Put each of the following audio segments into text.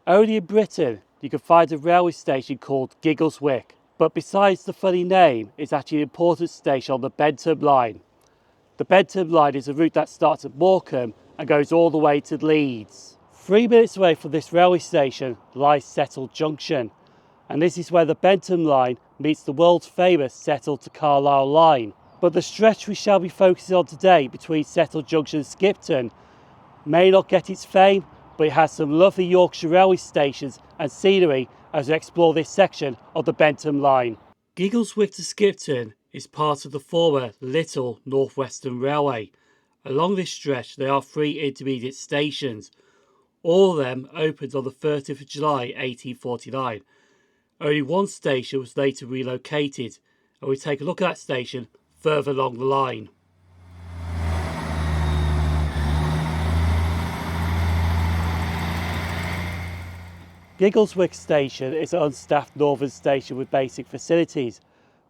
Only in Britain you can find a railway station called Giggleswick, but besides the funny name, it's actually an important station on the Bentham Line. The Bentham Line is a route that starts at Morecambe and goes all the way to Leeds. 3 minutes away from this railway station lies Settle Junction, and this is where the Bentham Line meets the world famous Settle to Carlisle Line. But the stretch we shall be focusing on today between Settle Junction and Skipton may not get its fame, but it has some lovely Yorkshire railway stations and scenery as we explore this section of the Bentham Line. Giggleswick to Skipton is part of the former Little North Western Railway. Along this stretch there are 3 intermediate stations. All of them opened on the 30th of July 1849. Only one station was later relocated, and we take a look at that station further along the line. Giggleswick Station is an unstaffed northern station with basic facilities,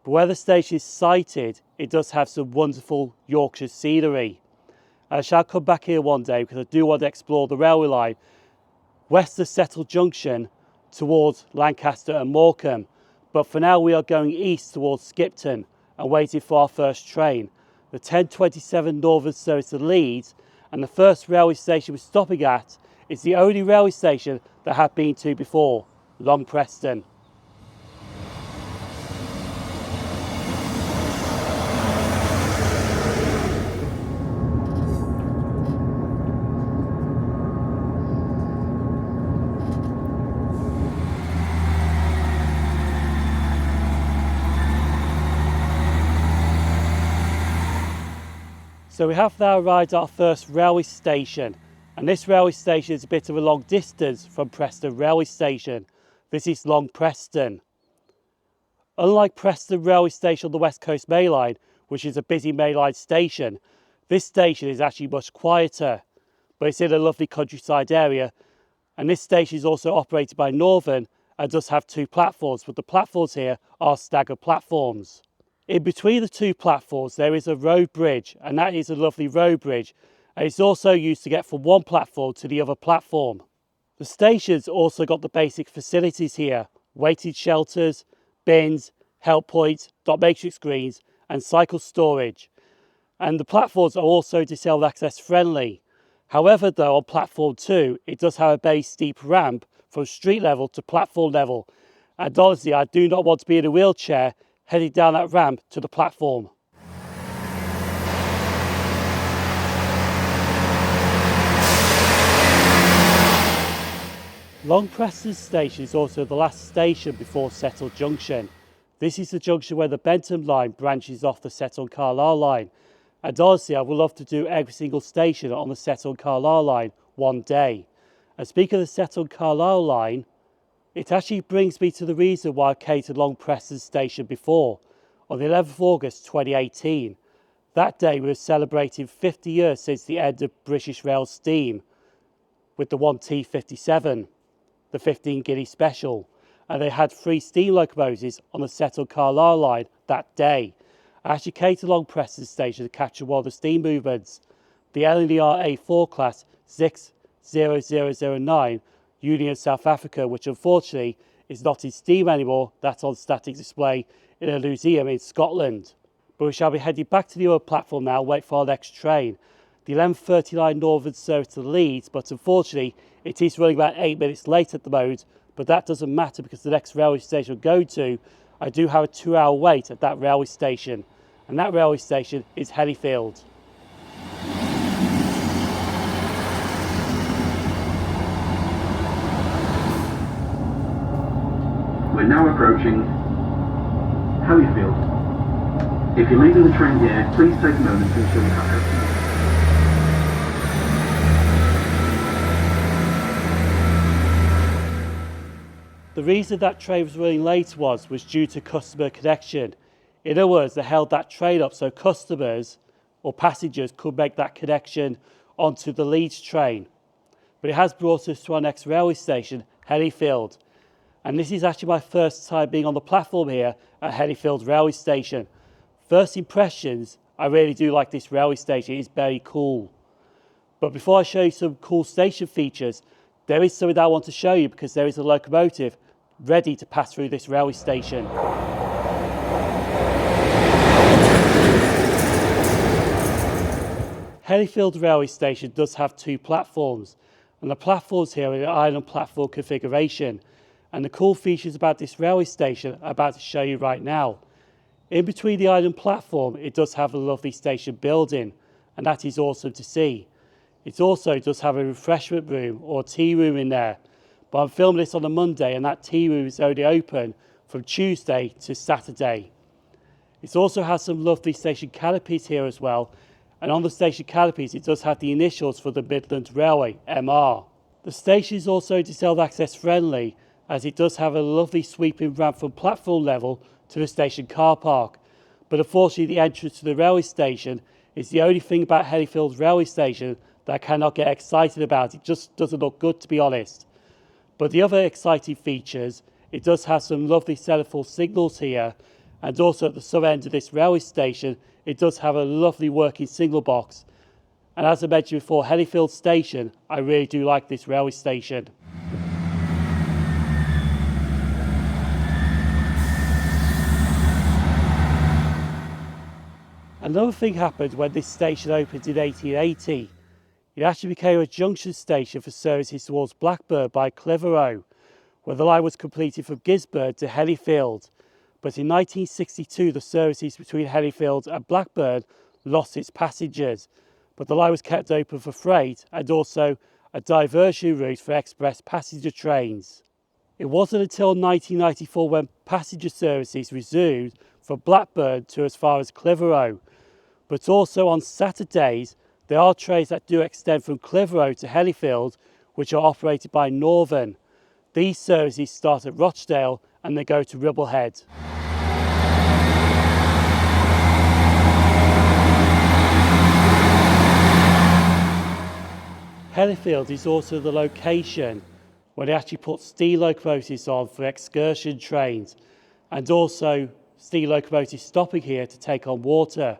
but where the station is sited, it does have some wonderful Yorkshire scenery. I shall come back here one day because I do want to explore the railway line west of Settle Junction towards Lancaster and Morecambe, but for now we are going east towards Skipton and waiting for our first train, the 10:27 Northern service to Leeds, and the first railway station we're stopping at is the only railway station that I have been to before, Long Preston. So we have now arrived at our first railway station, and this railway station is a bit of a long distance from Preston railway station. This is Long Preston. Unlike Preston railway station on the West Coast Main Line, which is a busy mainline station, this station is actually much quieter, but it's in a lovely countryside area, and this station is also operated by Northern and does have 2 platforms, but the platforms here are staggered platforms. In between the 2 platforms there is a road bridge, and that is a lovely road bridge, and it's also used to get from one platform to the other platform. The station's also got the basic facilities here: waiting shelters, bins, help points, dot matrix screens and cycle storage. And the platforms are also disabled access friendly. However though, on platform 2 it does have a very steep ramp from street level to platform level, and honestly I do not want to be in a wheelchair heading down that ramp to the platform. Long Preston Station is also the last station before Settle Junction. This is the junction where the Bentham Line branches off the Settle Carlisle Line, and honestly I would love to do every single station on the Settle Carlisle Line one day. And speaking of the Settle Carlisle Line, it actually brings me to the reason why I came to Long Preston Station before. On the 11th of August 2018, that day we were celebrating 50 years since the end of British Rail steam with the 1T57, the 15 guinea special, and they had 3 steam locomotives on the Settle Carlisle Line that day. I actually came to Long Preston Station to capture one of the steam movements, the LNER A4 class 60009 Union South Africa, which unfortunately is not in steam anymore. That's on static display in a museum in Scotland. But we shall be heading back to the other platform now, wait for our next train, the 11:39 Northern service to Leeds, but unfortunately it is running about 8 minutes late at the moment, but that doesn't matter because the next railway station we'll go to, I do have a 2-hour wait at that railway station, and that railway station is Hellifield. We're now approaching Hellifield. If you're leaving the train here, please take a moment to ensure you have everything. The reason that train was running late was due to customer connection. In other words, they held that train up so customers or passengers could make that connection onto the Leeds train. But it has brought us to our next railway station, Hellifield. And this is actually my first time being on the platform here at Hellifield railway station. First impressions, I really do like this railway station. It's very cool. But before I show you some cool station features, there is something that I want to show you because there is a locomotive ready to pass through this railway station. Hellifield railway station does have two platforms, and the platforms here are in island platform configuration. And the cool features about this railway station I'm about to show you right now. In between the island platform, it does have a lovely station building, and that is awesome to see. It also does have a refreshment room or tea room in there, but I'm filming this on a Monday and that tea room is only open from Tuesday to Saturday. It also has some lovely station canopies here as well, and on the station canopies it does have the initials for the Midland Railway, MR. The station is also disabled access friendly, as it does have a lovely sweeping ramp from platform level to the station car park. But unfortunately the entrance to the railway station is the only thing about Hellifield railway station that I cannot get excited about. It just doesn't look good, to be honest. But the other exciting features, it does have some lovely semaphore signals here, and also at the southern end of this railway station it does have a lovely working signal box. And as I mentioned before, Hellifield station, I really do like this railway station. Another thing happened when this station opened in 1880. It actually became a junction station for services towards Blackburn by Clitheroe, where the line was completed from Gisborne to Hellifield. But in 1962 the services between Hellifield and Blackburn lost its passengers, but the line was kept open for freight and also a diversion route for express passenger trains. It wasn't until 1994 when passenger services resumed from Blackburn to as far as Clitheroe. But also on Saturdays, there are trains that do extend from Clitheroe to Hellifield, which are operated by Northern. These services start at Rochdale and they go to Ribblehead. Hellifield is also the location where they actually put steam locomotives on for excursion trains, and also steam locomotives stopping here to take on water.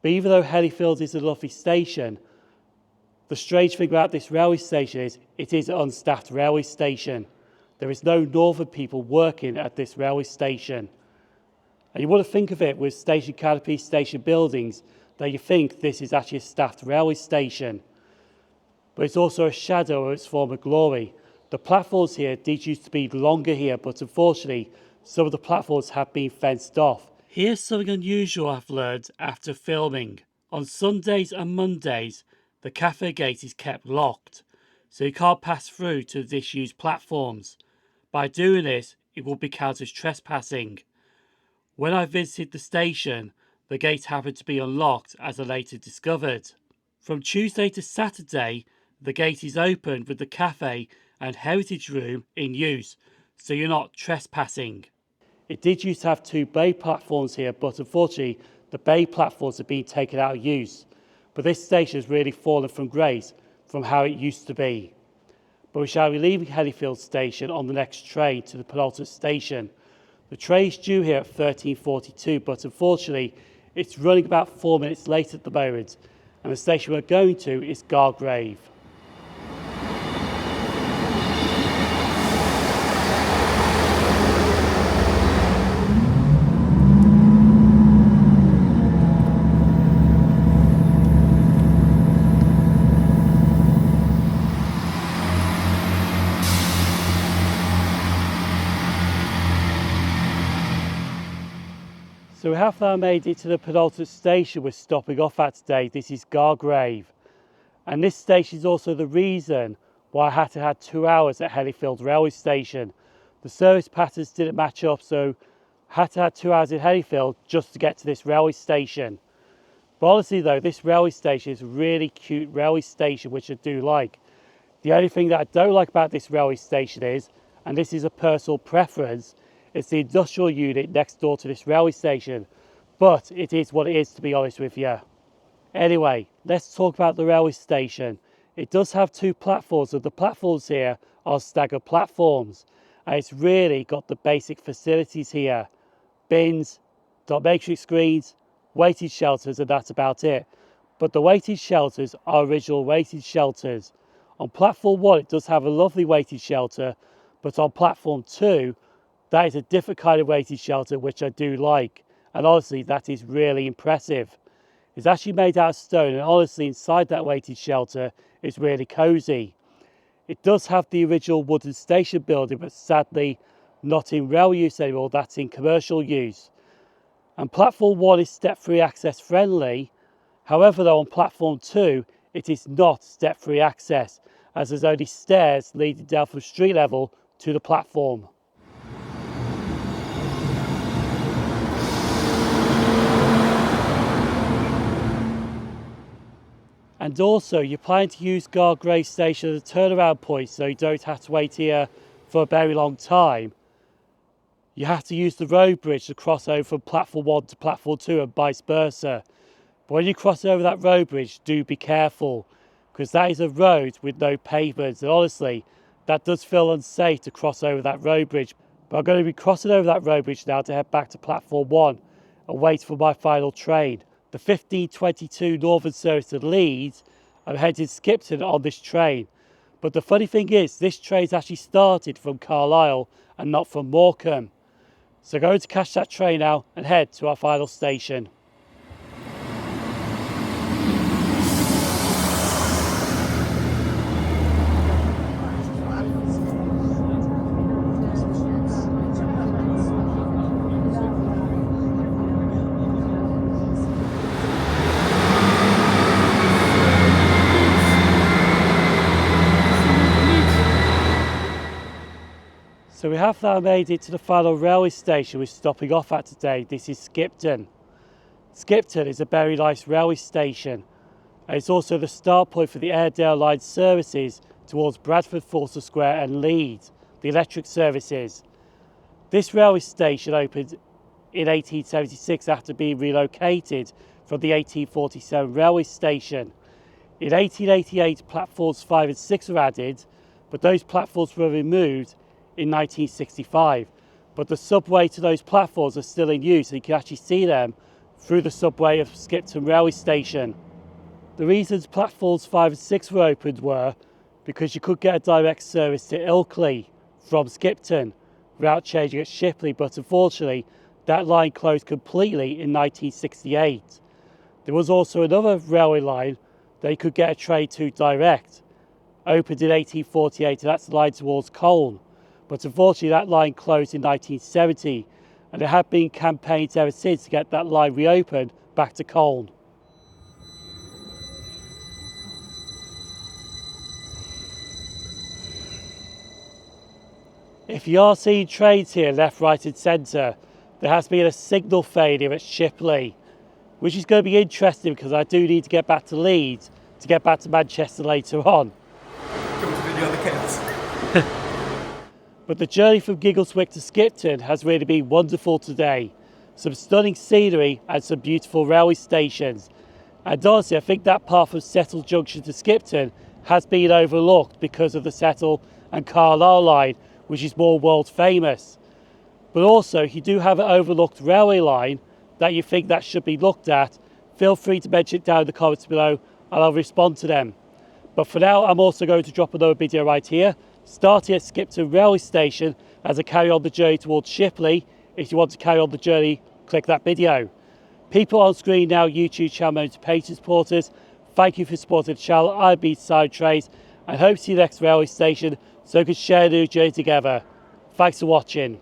But even though Hellifield is a lovely station, the strange thing about this railway station is it is an unstaffed railway station. There is no northern people working at this railway station. And you want to think of it with station canopies, station buildings, that you think this is actually a staffed railway station. But it's also a shadow of its former glory. The platforms here did used to be longer here, but unfortunately some of the platforms have been fenced off. Here's something unusual I've learned after filming. On Sundays and Mondays, the cafe gate is kept locked, so you can't pass through to the disused platforms. By doing this, it will be counted as trespassing. When I visited the station, the gate happened to be unlocked, as I later discovered. From Tuesday to Saturday, the gate is open with the cafe and heritage room in use, so you're not trespassing. It did used to have two bay platforms here, but unfortunately the bay platforms have been taken out of use. But this station has really fallen from grace from how it used to be. But we shall be leaving Hellifield station on the next train to the penultimate station. The train is due here at 13:42, but unfortunately it's running about 4 minutes late at the moment, and the station we're going to is Gargrave. So we have now made it to the penultimate station we're stopping off at today. This is Gargrave. And this station is also the reason why I had to have 2 hours at Hellifield railway station. The service patterns didn't match up, so I had to have 2 hours in Hellifield just to get to this railway station. But honestly though, this railway station is a really cute railway station, which I do like. The only thing that I don't like about this railway station is, and this is a personal preference, it's the industrial unit next door to this railway station, but it is what it is, to be honest with you. Anyway, let's talk about the railway station. It does have two platforms, and the platforms here are staggered platforms, and it's really got the basic facilities here. Bins, dot matrix screens, weighted shelters, and that's about it. But the weighted shelters are original weighted shelters. On platform 1 it does have a lovely waiting shelter, but on platform 2 that is a different kind of waiting shelter which I do like, and honestly that is really impressive. It's actually made out of stone, and honestly inside that waiting shelter it's really cosy. It does have the original wooden station building, but sadly not in rail use anymore, that's in commercial use. And platform 1 is step-free access friendly. However though, on platform 2 it is not step-free access, as there's only stairs leading down from street level to the platform. And also, you're planning to use Gargrave station as a turnaround point, so you don't have to wait here for a very long time. You have to use the road bridge to cross over from platform 1 to platform 2 and vice versa. But when you cross over that road bridge, do be careful, because that is a road with no pavement, and honestly that does feel unsafe to cross over that road bridge. But I'm going to be crossing over that road bridge now to head back to platform 1 and wait for my final train, the 1522 Northern service to Leeds. I'm heading to Skipton on this train, but the funny thing is this train's actually started from Carlisle and not from Morecambe. So I'm going to catch that train now and head to our final station. So we have now made it to the final railway station we're stopping off at today. This is Skipton. Skipton is a very nice railway station, and it's also the start point for the Airedale Line services towards Bradford, Fulton Square and Leeds, the electric services. This railway station opened in 1876 after being relocated from the 1847 railway station. In 1888 platforms 5 and 6 were added, but those platforms were removed in 1965, but the subway to those platforms are still in use, and you can actually see them through the subway of Skipton railway station. The reasons platforms 5 and 6 were opened were because you could get a direct service to Ilkley from Skipton without changing at Shipley, but unfortunately that line closed completely in 1968. There was also another railway line that you could get a train to direct, opened in 1848, and that's the line towards Colne. But unfortunately that line closed in 1970, and there have been campaigns ever since to get that line reopened back to Colne. If you are seeing trains here left, right and centre, there has been a signal failure at Shipley, which is going to be interesting because I do need to get back to Leeds to get back to Manchester later on. Come to video the kids. But the journey from Giggleswick to Skipton has really been wonderful today. Some stunning scenery and some beautiful railway stations. And honestly, I think that part from Settle Junction to Skipton has been overlooked because of the Settle and Carlisle Line, which is more world famous. But also, if you do have an overlooked railway line that you think that should be looked at, feel free to mention it down in the comments below and I'll respond to them. But for now, I'm also going to drop another video right here, starting at Skipton railway station as I carry on the journey towards Shipley. If you want to carry on the journey, click that video. People on screen now, YouTube channel members, Patreon supporters, thank you for supporting the channel. I've been SimOnTrains and hope to see you next railway station so we can share a new journey together. Thanks for watching.